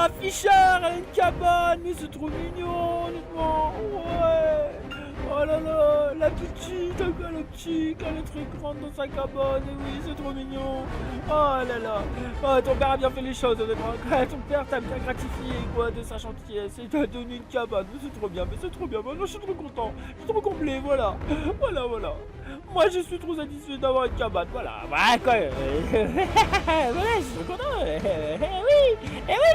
Oh, Fischer, elle a une cabane, mais c'est trop mignon, honnêtement. Ouais. Oh là là, la petite, elle est très grande dans sa cabane, et oui, c'est trop mignon. Oh là là. Oh, ton père a bien fait les choses, honnêtement. Ton père t'a bien gratifié, quoi, de sa gentillesse. Il t'a donné une cabane, mais c'est trop bien, Moi, je suis trop content, je suis trop complet, voilà. Voilà. Moi, je suis trop satisfait d'avoir une cabane, voilà. Voilà, quoi. Voilà, je suis trop content. Oui,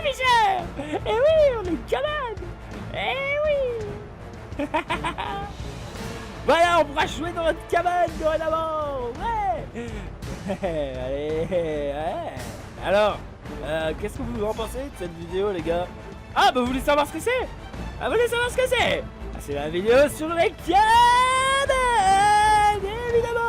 Fischer. Oui, on a une cabane. Oui. Voilà, on pourra jouer dans notre cabane dorénavant. Ouais. Allez, ouais. Alors, qu'est-ce que vous en pensez de cette vidéo, les gars? Ah, bah vous voulez savoir ce que c'est? Ah, vous voulez savoir ce que c'est? Ah, c'est la vidéo sur les cabanes, évidemment.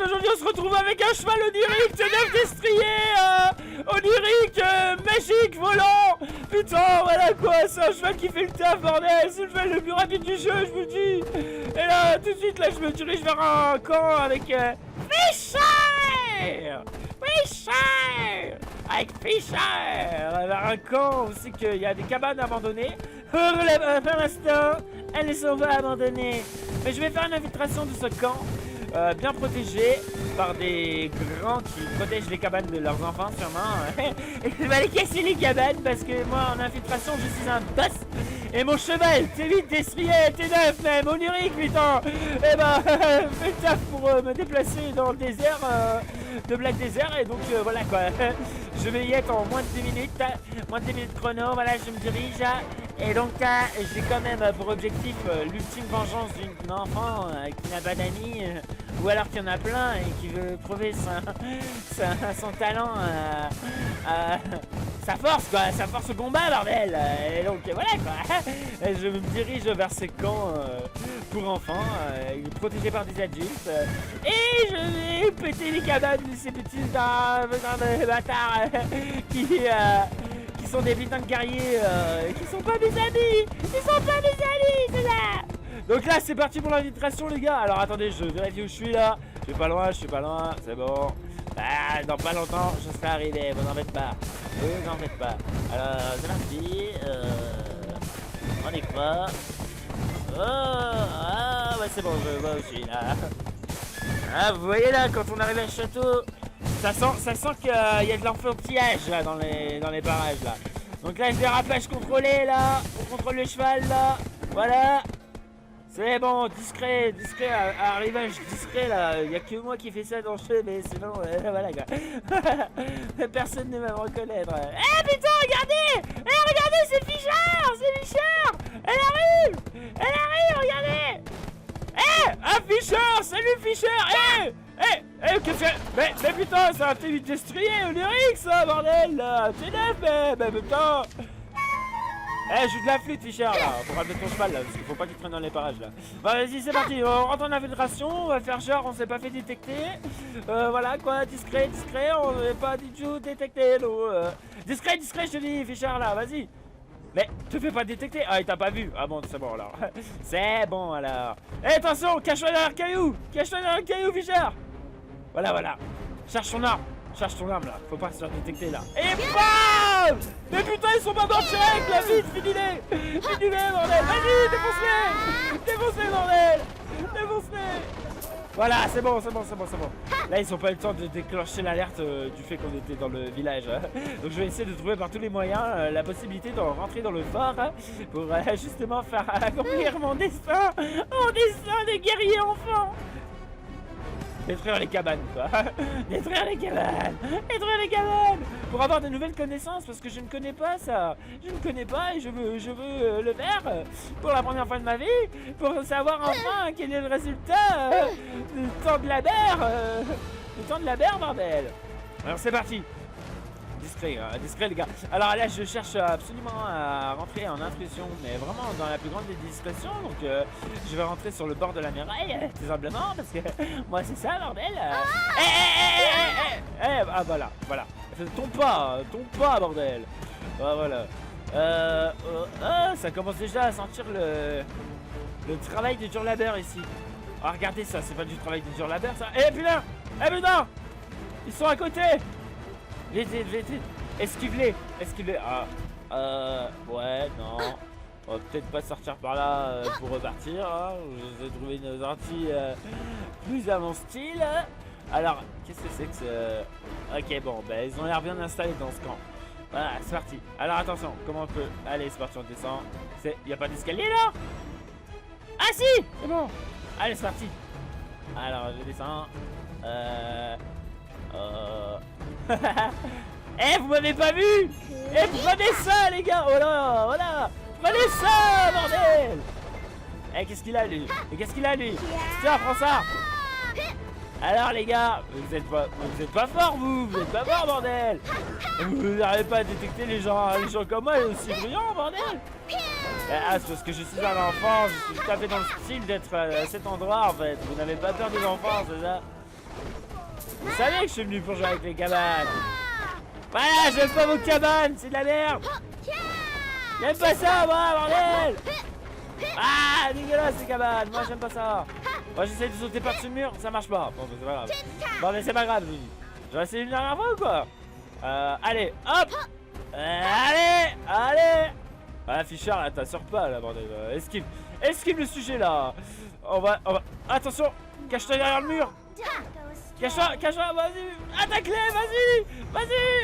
Aujourd'hui, on se retrouve avec un cheval onirique, c'est 9 destriers, onirique, magique, volant. Putain, voilà quoi, c'est un cheval qui fait le taf, bordel. C'est le cheval le plus rapide du jeu, je vous le dis. Et là, tout de suite, là, je me dirige vers un camp avec Fischer. Avec Fischer, vers un camp où c'est qu'il y a des cabanes abandonnées. Pour l'instant, elles ne sont pas abandonnées. Mais je vais faire une infiltration de ce camp. Bien protégé par des grands qui protègent les cabanes de leurs enfants sûrement. Et je vais aller casser les cabanes parce que moi en infiltration je suis un boss. Et mon cheval, T8 destrier, T9 même, onirique putain. Et bah fais le taf pour me déplacer dans le désert de Black Desert. Et donc voilà quoi. Je vais y être en moins de 10 minutes. Moins de 10 minutes chrono, voilà je me dirige. Et donc j'ai quand même pour objectif l'ultime vengeance d'une enfant qui n'a pas d'amis, ou alors qu'il y en a plein et qui veut prouver son talent, sa force quoi, sa force au combat bordel. Et donc voilà quoi, et je me dirige vers ces camps pour enfants, protégés par des adultes, et je vais péter les cabanes de ces petits bâtards qui sont des putains de guerriers qui sont pas mes amis. C'est ça. Donc là c'est parti pour l'infiltration les gars. Alors attendez, je vérifie où je suis là. Je suis pas loin, c'est bon. Ah, dans pas longtemps je serai arrivé, vous n'en faites pas. Alors c'est parti. On y croit. Oh, ouais c'est bon, je vois aussi là. Ah, vous voyez là, quand on arrive à ce château, ça sent qu'il y a de l'enfantillage là dans les barrages là. Donc là, je dérapage contrôlé là. On contrôle le cheval là. Voilà. C'est bon, discret, arrivage discret là. Il n'y a que moi qui fais ça dans le jeu, mais sinon, voilà quoi. Personne ne va me reconnaître. Eh putain, regardez! Regardez, c'est Fischer! Elle arrive, regardez! Fischer! Salut Fischer! Qu'est-ce que... Mais putain, c'est un T8 destrier, onirique ça, bordel, là! T9, mais putain! Joue de la flûte, Fischer, là! Faut ramener ton cheval, là, parce qu'il faut pas qu'il traîne dans les parages, là. Bah, vas-y, c'est parti, on rentre en infiltration, on va faire genre, on s'est pas fait détecter. Voilà, quoi, discret, on n'est pas du tout détecté, nous. Discret, je te dis, Fischer, là, vas-y! Mais te fais pas détecter. Ah, il t'a pas vu. Ah bon, c'est bon alors. C'est bon alors. Attention, cache-toi derrière le caillou, Fischer. Voilà. Cherche ton arme là. Faut pas se faire détecter là. Et BAM! Mais putain, ils sont pas morts direct là. Vite, finis-les, bordel. Vas-y, défonce-les, bordel. Voilà, c'est bon. Là, ils ont pas eu le temps de déclencher l'alerte du fait qu'on était dans le village. Donc, je vais essayer de trouver par tous les moyens la possibilité de rentrer dans le fort pour justement faire accomplir mon destin de guerrier enfant. Détruire les cabanes, quoi. Détruire les cabanes pour avoir de nouvelles connaissances, parce que je ne connais pas ça. Je ne connais pas et je veux le faire pour la première fois de ma vie, pour savoir enfin quel est le résultat du temps de la berre, bordel. Alors c'est parti. Discret les gars. Alors là je cherche absolument à rentrer en intrusion, mais vraiment dans la plus grande des discrétions. Donc je vais rentrer sur le bord de la muraille, tout simplement, parce que moi c'est ça bordel. Ah voilà. Tombe pas bordel. Ah, voilà. Ça commence déjà à sentir le travail du dur labeur ici. Ah, regardez ça, c'est pas du travail du dur labeur ça. Eh putain! Eh putain! Ils sont à côté! Vite, vite, vite, vite! Esquive-les! Esquive-les! Ah, ouais, non. On va peut-être pas sortir par là pour repartir. Hein. Je vais trouver une sortie plus à mon style. Alors, qu'est-ce que c'est que ce... Ok, bon, ben ils ont l'air bien installés dans ce camp. Voilà, c'est parti. Alors attention, comment on peut... Allez, c'est parti, on descend. Y a pas d'escalier là? Ah si! C'est bon. Allez, c'est parti. Alors, je descends. Eh, vous m'avez pas vu? Eh, prenez ça, les gars! Oh là, voilà! Prenez ça, bordel! Eh, qu'est-ce qu'il a, lui? Et qu'est-ce qu'il a, lui? Tiens, prends ça! Alors, les gars, vous êtes pas forts, vous êtes pas forts, bordel! Vous n'arrivez pas à détecter les gens comme moi, aussi brillants, bordel! Ah, c'est parce que je suis un enfant, je suis tout à fait dans le style d'être à cet endroit, en fait. Vous n'avez pas peur des enfants, c'est ça? Vous savez que je suis venu pour jouer avec les cabanes. Voilà, j'aime pas vos cabanes, c'est de la merde. J'aime pas ça, moi, bordel. Ah, dégueulasse ces cabanes, moi j'aime pas ça. Moi j'essaie de sauter par-dessus le mur, ça marche pas. Bon, c'est pas grave. Bon, mais c'est pas grave, lui. Je vais essayer une dernière fois ou quoi? Allez, hop. Allez. Ah, Fischer, là, t'assures pas, là, bordel. Esquive le sujet, là. On va... Attention, cache-toi derrière le mur. Cache-toi, vas-y. Attaque-les,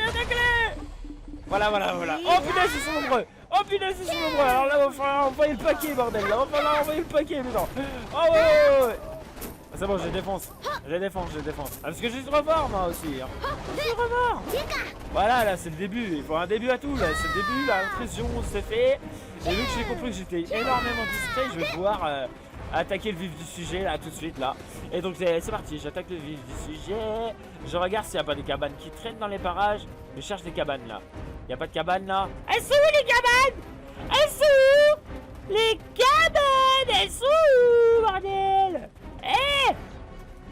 attaque-les. Voilà. Oh, punaise, ils sont nombreux. Alors là, on va falloir envoyer le paquet, bordel. Là, on va falloir envoyer le paquet, maintenant. Oh, ouais. C'est bon, je défonce. Ah, parce que je suis trop fort, moi aussi. Hein. Je suis trop fort. Voilà, là, c'est le début. Il faut un début à tout, là. C'est le début, la pression, c'est fait. Et vu que j'ai compris que j'étais énormément distrait, je vais pouvoir attaquer le vif du sujet, là, tout de suite, là. Et donc, c'est parti. J'attaque le vif du sujet. Je regarde s'il n'y a pas des cabanes qui traînent dans les parages. Je cherche des cabanes, là. Il n'y a pas de cabane, là. Elles sont où, les cabanes? Elles sont où? Les cabanes, elles sont où, bordel? Eh,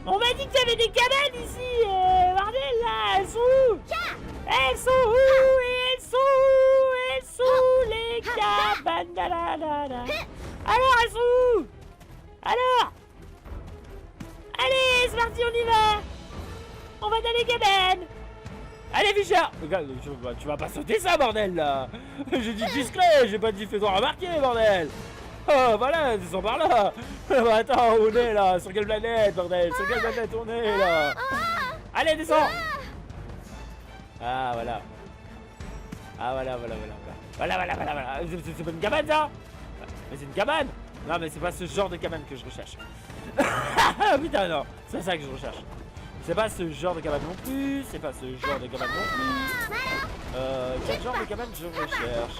on m'a dit qu'il y avait des cabanes ici, bordel là, elles sont où? Elles sont où les cabanes? Alors, elles sont où? Alors, allez, c'est parti, on y va. On va dans les cabanes. Allez, Fischer. Regarde, tu vas pas sauter ça, bordel là. J'ai dit discret, j'ai pas dit fais-toi remarquer, bordel. Oh, voilà, ils sont par là. Bah, attends, on est là. Sur quelle planète, bordel? Sur quelle planète on est là? Allez, descends. Ah, voilà. Voilà. C'est pas une cabane, ça? Mais c'est une cabane. Non, mais c'est pas ce genre de cabane que je recherche. Putain, non. C'est ça que je recherche. C'est pas ce genre de cabane non plus. Quel genre de cabane je recherche?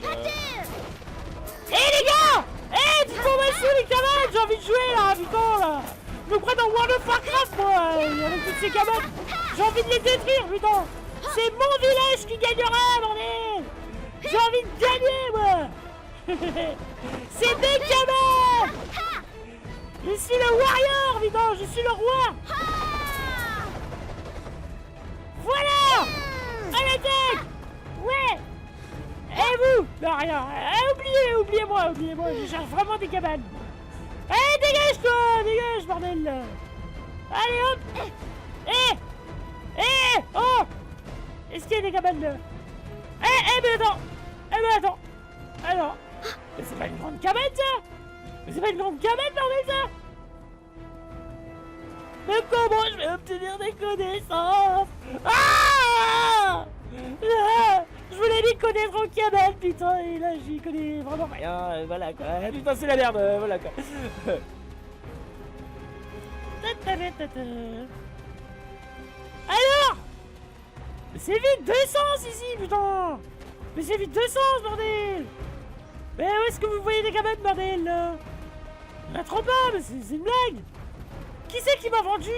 Eh les gars! Eh, tu tombes sur les cabanes! J'ai envie de jouer là, putain là! Je me crois dans World of Warcraft, moi, avec toutes ces cabanes! J'ai envie de les détruire, putain! C'est mon village qui gagnera, bordel! J'ai envie de gagner, moi! C'est mes cabanes! Je suis le warrior, putain! Je suis le roi! Voilà! À l'attaque! Ouais! Et vous? Non, rien. Oubliez-moi. Je cherche vraiment des cabanes. Eh, dégage, bordel. Allez, hop. Oh. Est-ce qu'il y a des cabanes là? Mais attends. Alors. Mais c'est pas une grande cabane, ça? Bordel, ça? Mais comment je vais obtenir des connaissances? Je voulais les connaître en cabane, putain, et là j'y connais vraiment rien, voilà quoi. Putain, c'est la merde, voilà quoi. Alors? Mais c'est vide de sens ici, putain. Mais c'est vide de sens, bordel. Mais où est-ce que vous voyez des cabanes, bordel, là? Il y en a trop pas, mais c'est une blague. Qui c'est qui m'a vendu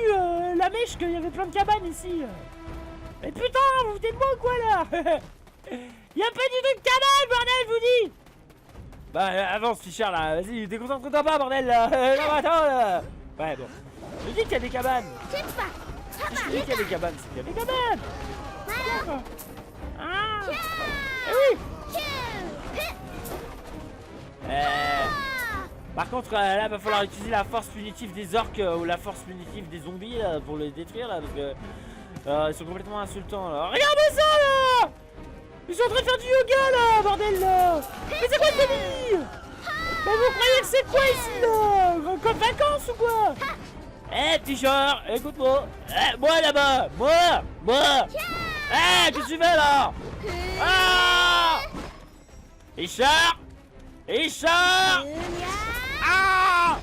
la mèche qu'il y avait plein de cabanes ici? Mais putain, vous foutez de moi ou quoi là? Y'a pas du tout de cabane, bordel, je vous dis. Bah avance, Fischer là, vas-y, déconcentre-toi pas, bordel là. Non, attends là. Ouais, bon. Je dis qu'il y a des cabanes. Je dis qu'il y a des cabanes, c'est qu'il y a des cabanes. Ah. Eh oui. contre, là, va falloir utiliser la force punitive des orques ou la force punitive des zombies là, pour les détruire là, parce que ils sont complètement insultants là. Regardez ça là! Ils sont en train de faire du yoga là, bordel là! Mais c'est quoi ce délire? Mais vous croyez que c'est quoi ici là? Comme vacances ou quoi? Eh, petit chat, écoute-moi. Eh, moi là-bas, moi. Eh, qu'est-ce que tu fais là? Ah! Richard! Ah!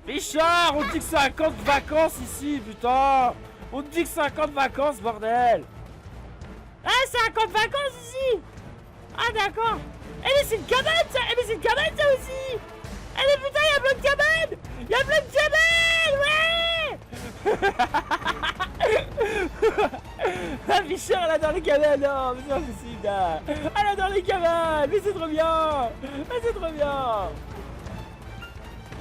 Richard, on dit que c'est un camp de vacances ici, putain! On dit que c'est un camp de vacances, bordel! Ah, c'est un camp de vacances ici! Ah, d'accord! Eh, mais c'est une cabane, ça! Eh, mais c'est une cabane, ça aussi! Eh, mais putain, y'a plein de cabanes! Y'a plein de cabanes! Ouais! Ah, Richard, elle adore les cabanes! Non, mais c'est pas possible, là! Elle adore les cabanes! Mais c'est trop bien! Ah, c'est trop bien!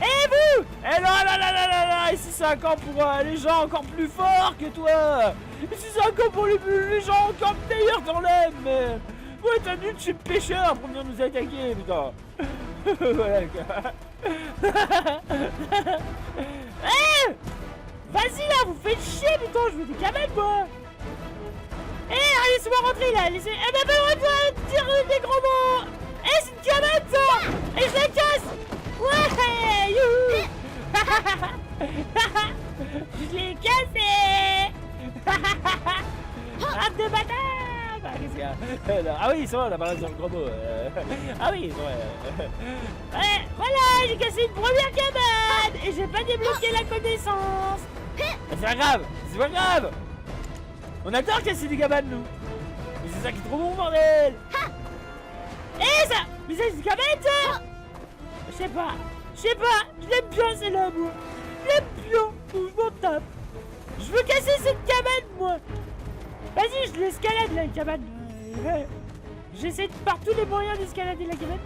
Eh vous! Eh là! Ici c'est un camp pour les gens encore plus forts que toi! Ici c'est un camp pour les gens encore meilleurs dans l'aime! Mais... Ouais, t'as vu, tu es pêcheur pour venir nous attaquer, putain! Voilà quoi! Eh! Vas-y là, vous faites chier, putain! Je veux des cabanes, moi! Eh, laissez-moi rentrer là! Laissez... Eh ben, pas le droit de dire des gros mots! Eh, c'est une cabane, ça! Et je la casse! Ouais! Youhou! Je l'ai cassé! Arrête de bâtard! Qu'est-ce qu'il y a? Ah oui, c'est vrai, on a parlé sur le gros mot. Ah oui, c'est vrai. Ouais, voilà, j'ai cassé une première cabane! Et j'ai pas débloqué la connaissance! C'est pas grave! C'est pas grave! On adore casser des cabanes, nous! Mais c'est ça qui est trop bon, bordel! Eh, ça! Mais c'est une cabane, ça! Je sais pas, je l'aime bien celle-là, moi. Je l'aime bien, je m'en tape. Je veux casser cette cabane, moi. Vas-y, je l'escalade, la cabane. J'essaie par tous les moyens d'escalader la cabane.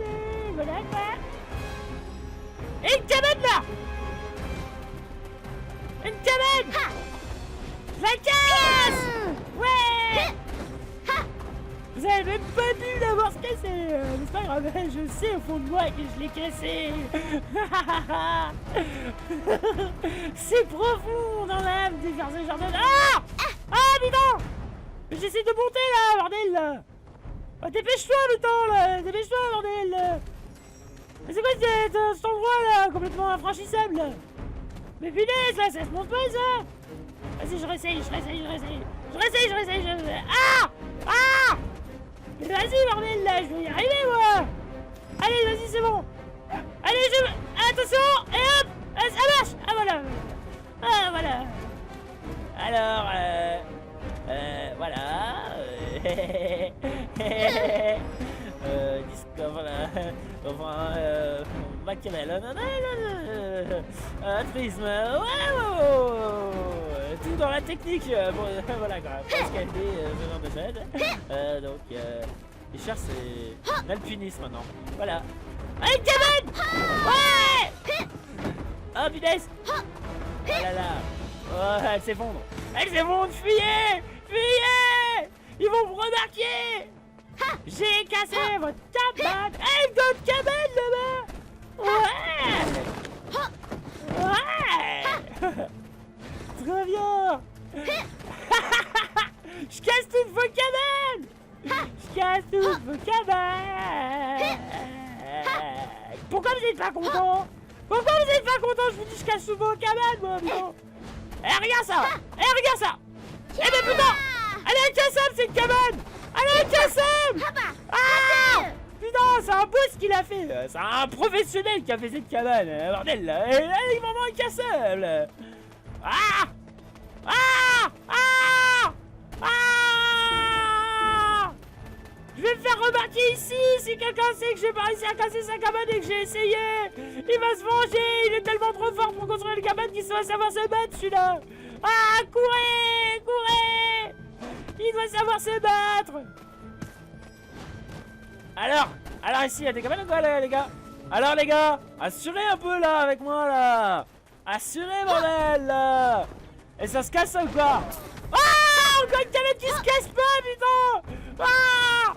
Voilà, quoi. Et une cabane, là. Une cabane. Je la casse. Ouais. Vous avez même pas dû l'avoir cassé, mais c'est pas grave, je sais au fond de moi que je l'ai cassé. C'est profond dans l'âme de faire ce genre de... Ah! Ah, putain! J'essaie de monter là, bordel là! Oh, dépêche-toi, putain là! Dépêche-toi, bordel là! Mais c'est quoi cet endroit là, complètement infranchissable là? Mais punaise là, ça se monte pas ça! Vas-y, je réessaye. Ah! Ah! Mais vas-y, bordel, là, je vais y arriver, moi! Allez, vas-y, c'est bon! Allez, attention! Et hop! Ça marche! Ah, voilà! Ah, voilà! Alors, voilà... Discover... Enfin, Machiavel... Atrisme... Ouais! Tout dans la technique, voilà quoi, pour escalader ce genre de choses. Donc, Richard c'est l'alpinisme maintenant. Voilà. Ah, une cabane! Ouais! Oh punaise! Oh là là! Oh, elle s'effondre! Fuyez! Ils vont vous remarquer! J'ai cassé votre cabane! Hey, d'autres cabanes là-bas! Ouais! Très bien! Je casse toutes vos cabanes! Pourquoi vous êtes pas content? Je vous dis je casse toutes vos cabanes, moi, putain! Eh, regarde ça! Eh ben putain! Elle est incassable, cette cabane! Elle est incassable! Ah! Putain, c'est un boss qui l'a fait! C'est un professionnel qui a fait cette cabane! Bordel, là! Elle est vraiment incassable! Ah! Je vais me faire remarquer ici. Si quelqu'un sait que j'ai pas réussi à casser sa cabane et que j'ai essayé, il va se venger. Il est tellement trop fort pour construire une cabane qu'il va savoir se battre, celui-là. Ah, courez! Il doit savoir se battre. Alors ici, il y a des cabanes ou quoi, les gars? Alors, les gars, assurez un peu, là, avec moi, là. Assurez, bordel, là. Et ça se casse, ça, ou quoi? Ah! Encore une cabane qui se casse pas, putain! Ah!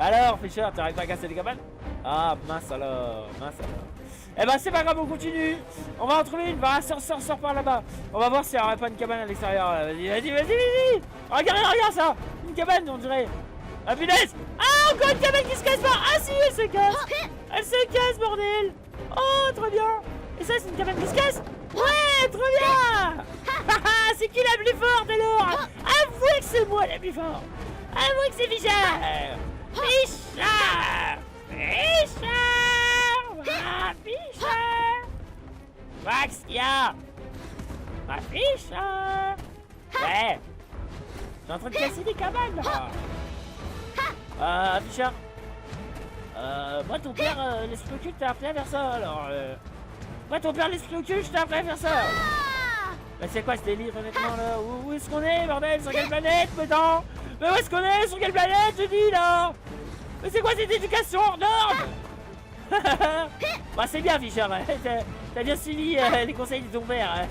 Alors, Fischer, t'arrives pas à casser les cabanes? Ah, mince alors, mince alors. Eh ben, c'est pas grave, on continue. On va en trouver une. Va, sors par là-bas. On va voir s'il n'y aurait pas une cabane à l'extérieur. Vas-y. Regarde ça. Une cabane, on dirait. Ah, punaise. Ah, encore une cabane qui se casse pas. Ah, si, elle se casse. Elle se casse, bordel. Oh, trop bien. Et ça, c'est une cabane qui se casse? Ouais, trop bien. C'est qui la plus forte alors? Avouez que c'est moi la plus forte. Avouez que c'est Fischer. Fischer. Ah, Fischer. Qu'est-ce qu'il y a? Ah, Fischer. Ouais. Je suis en train de casser des cabanes là. Fischer. Moi ton père l'esprit occulte t'a appris à faire ça alors. Moi ton père l'esprit occulte je t'ai appris à faire ça. Bah c'est quoi ce délire honnêtement là? Où est-ce qu'on est bordel? Sur quelle planète maintenant? Mais où est-ce qu'on est? Sur quelle planète je dis là? Mais c'est quoi cette éducation hors norme? Bah c'est bien Fischer, t'as bien suivi les conseils de ton père.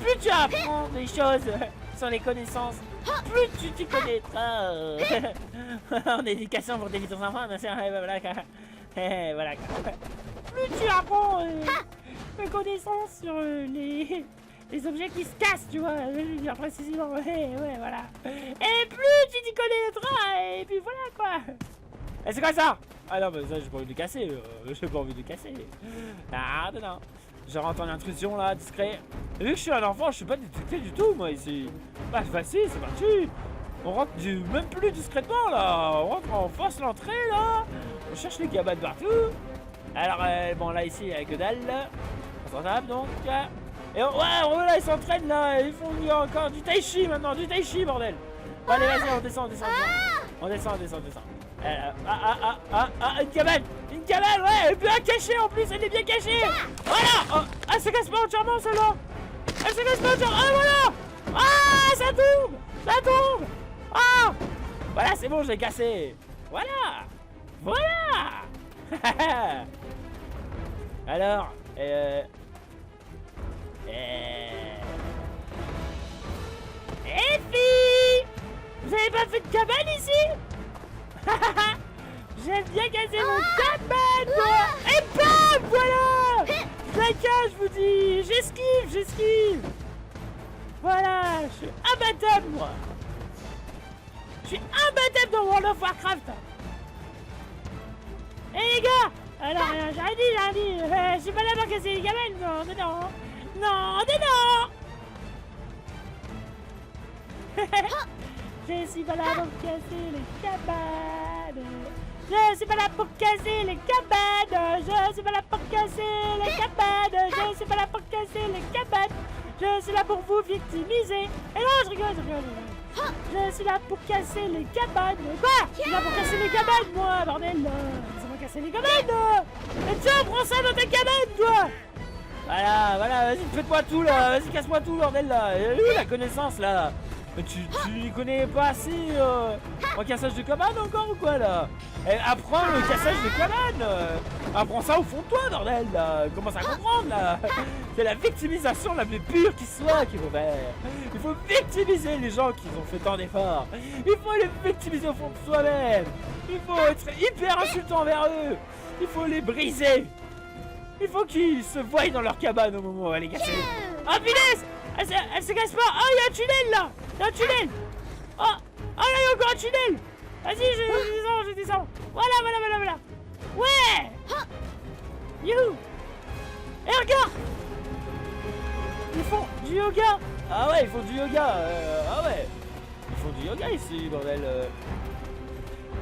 Plus tu apprends des choses sur les connaissances, plus tu t'y connaîtras en éducation pour tes futurs enfants, bien sûr. Voilà. Plus tu apprends les connaissances sur les objets qui se cassent, tu vois, je veux dire précisément. Ouais, voilà. Et plus tu t'y connaîtras, et puis voilà quoi. Et c'est quoi ça? Ah non, mais ça, j'ai pas envie de casser. J'ai pas envie de casser. Ah, non. Je rentre en intrusion là, discret. Et vu que je suis un enfant, je suis pas détecté du tout, moi ici. Bah, facile, c'est parti. On rentre même plus discrètement là. On rentre, on force l'entrée là. On cherche les cabanes partout. Alors, bon, là ici, il y a que dalle là. On s'en tape donc. Et ouais, là, ils s'entraînent là. Ils font encore du tai chi maintenant, du tai chi, bordel. Bon, allez, vas-y, on descend. On descend. Une cabane, ouais, bien cachée en plus, elle est bien cachée. Voilà. Elle se casse pas entièrement celle-là. Elle se casse pas entièrement. Ah voilà. Ah, ça tombe. Ah, voilà, c'est bon, je l'ai cassé. Voilà. Alors, filles, vous avez pas fait de cabane ici? J'aime bien casser mon cabane, moi. Et bam, voilà. Je la cache, je vous dis. J'esquive. Voilà, je suis imbattable, moi. Je suis imbattable dans World of Warcraft. Eh les gars, alors j'ai dit, je suis pas là pour casser les cabanes, non. Je suis pas là pour casser les cabanes. Je suis pas là pour casser les cabanes. Je suis pas là pour casser les cabanes. Je suis pas là pour casser les cabanes. Je suis là pour vous victimiser. Et non, je rigole. Je suis là pour casser les cabanes. Quoi? Je suis là pour casser les cabanes, moi, bordel. Laissez-moi casser les cabanes. Et tiens, prends ça dans ta cabane, toi. Voilà, vas-y, faites-moi tout, là. Vas-y, casse-moi tout, bordel, là. Où la connaissance, là? Mais tu n'y connais pas assez en cassage de cabane encore ou quoi là? Apprends le cassage de cabane. Apprends ça au fond de toi, bordel là. Commence à comprendre là. C'est la victimisation la plus pure qui soit qu'il faut faire. Il faut victimiser les gens qui ont fait tant d'efforts. Il faut les victimiser au fond de soi-même. Il faut être hyper insultant envers eux. Il faut les briser. Il faut qu'ils se voient dans leur cabane au moment où elle est cassée. Ah punaise! Elle se casse pas! Oh, il y a un tunnel là! Il y a un tunnel! Oh! Ah là, il y a encore un tunnel! Vas-y, je descends! Voilà! Ouais! Youhou! Et regarde! Ils font du yoga! Ah ouais, ils font du yoga! Ah ouais! Ils font du yoga ici, bordel!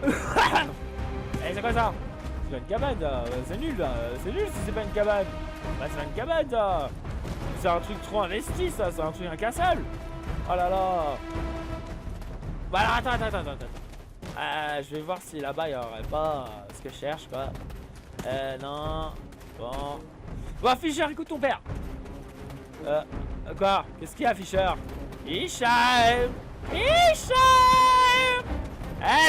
Eh, c'est quoi ça? C'est pas une cabane là! C'est nul là! C'est nul si c'est pas une cabane! Bah, c'est pas une cabane ça! C'est un truc trop investi ça, c'est un truc incassable. Oh là là. Bah alors attends. Je vais voir si là-bas il y aurait pas ce que je cherche quoi. Non. Bon. Bon Fischer, écoute ton père. Quoi? Qu'est-ce qu'il y a Fischer? Fischer.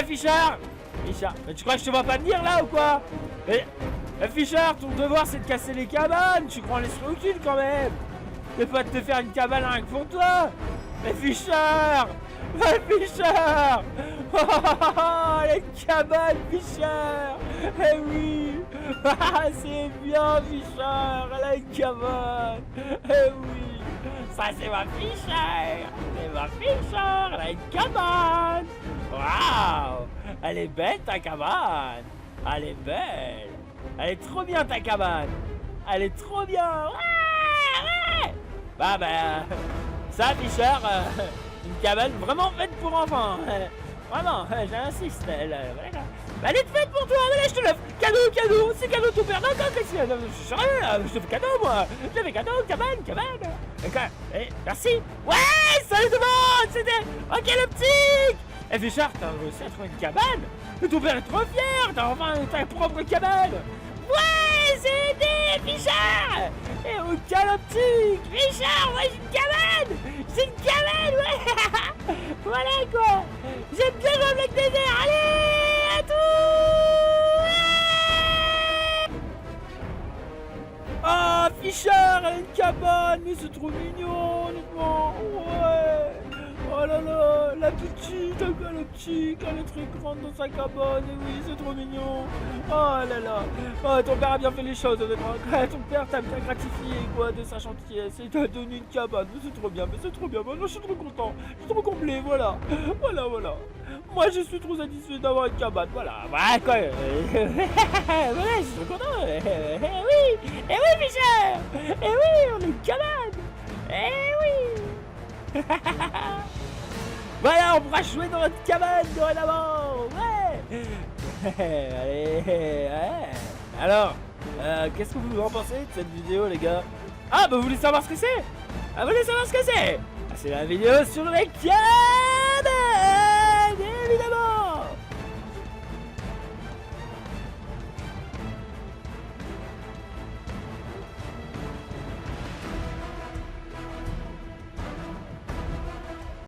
Fischer. Mais tu crois que je te vois pas venir là ou quoi? Fischer, ton devoir c'est de casser les cabanes. Tu crois en l'esprit occulte quand même. Mais pas de te faire une cabane rien que pour toi. Mais Fischer, Fischer. Oh, les cabanes, Fischer. Eh oui. C'est bien, Fischer. Elle a une cabane. Eh oui. Ça, c'est ma Fischer. C'est ma Fischer. Elle a une cabane. Waouh. Elle est belle, ta cabane. Elle est belle. Elle est trop bien, ta cabane. Elle est trop bien. Ouais. Bah, ça, Fischer, une cabane vraiment faite pour enfants. Vraiment, j'insiste. Voilà. Bah, elle est faite pour toi. Allez, je te l'offre. Cadeau. C'est cadeau tout père. D'accord, je suis sérieux, là. Je te fais cadeau, moi. Je te fais cadeau, cabane. D'accord. Merci. Ouais, salut tout le monde. C'était OK, le petit. Eh, Fischer, t'as réussi à trouver une cabane. Ton père est trop fier. T'as enfin ta propre cabane. Ouais, c'est aidé, Fischer. Et au galoptique, Fischer, ouais, j'ai une cabane. Ouais. Voilà, quoi. J'aime bien jouer avec des airs. Allez, à tout. Ah, Fischer, elle a une cabane. Mais c'est trop mignon, honnêtement. Ouais. Oh là là, la petite, elle est très grande dans sa cabane, et oui, c'est trop mignon. Oh là là, oh, ton père a bien fait les choses, honnêtement. Ton père t'a bien gratifié, quoi, de sa gentillesse, et t'a donné une cabane, mais c'est trop bien, Moi, je suis trop content, je suis trop complet, voilà. Moi, je suis trop satisfait d'avoir une cabane, voilà. Voilà, quoi. Voilà, je suis trop content. Oui, Fischer. Oui, on a une cabane. Oui. Voilà, on pourra jouer dans notre cabane dorénavant. Ouais. Allez, ouais. Alors, qu'est-ce que vous en pensez de cette vidéo, les gars? Ah, bah vous voulez savoir ce que c'est? Ah, vous voulez savoir ce que c'est? Ah, c'est la vidéo sur les cabane.